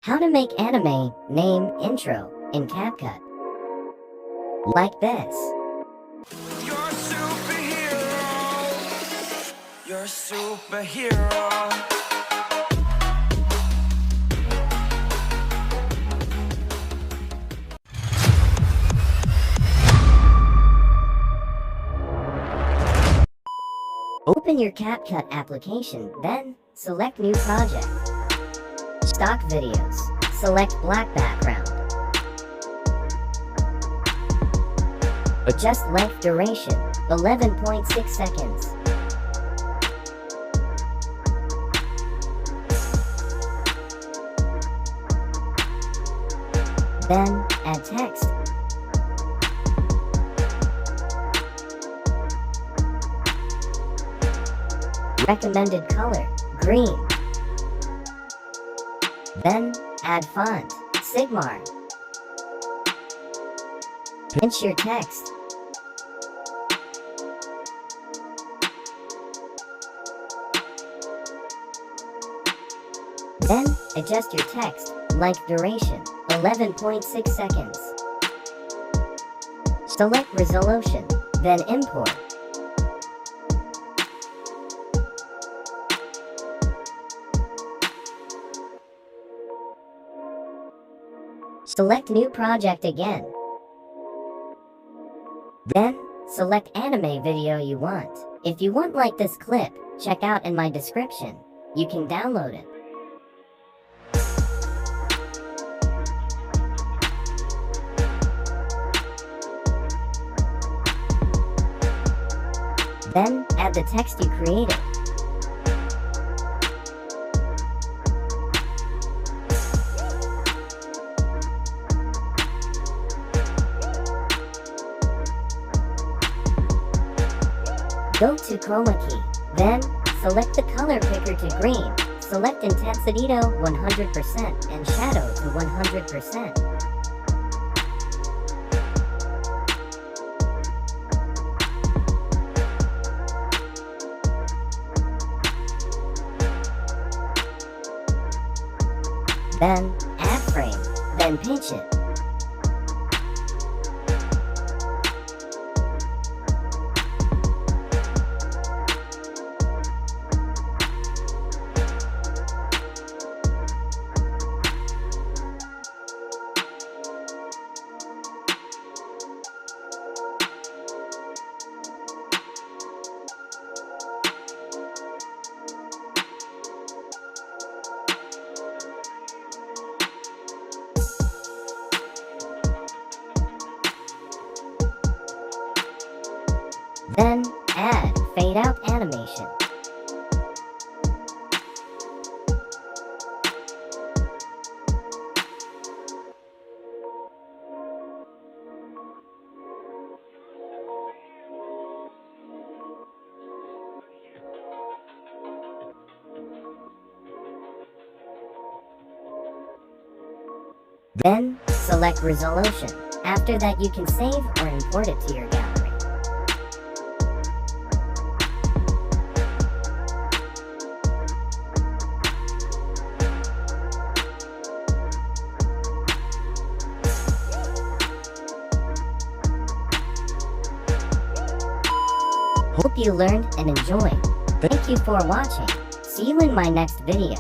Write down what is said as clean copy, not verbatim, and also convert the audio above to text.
How to make anime name intro in Capcut. Like this. You're a superhero. You're a superhero. Open your Capcut application, then select New Project. Stock videos. Select black background. Adjust length duration, 11.6 seconds. Then, add text. Recommended color, green. Then, add font, Sigmar. Pinch your text. Then, adjust your text, length duration, 11.6 seconds. Select resolution, then import. Select New Project again. Then, select anime video you want. If you want like this clip, check out in my description. You can download it. Then, add the text you created. Go to Chroma key. Then, select the color picker to green. Select intensity to 100% and shadow to 100%. Then, add frame. Then pinch it. Then, add fade out animation. Then, select resolution. After that, you can save or import it to your gallery. Hope you learned and enjoyed. Thank you for watching. See you in my next video.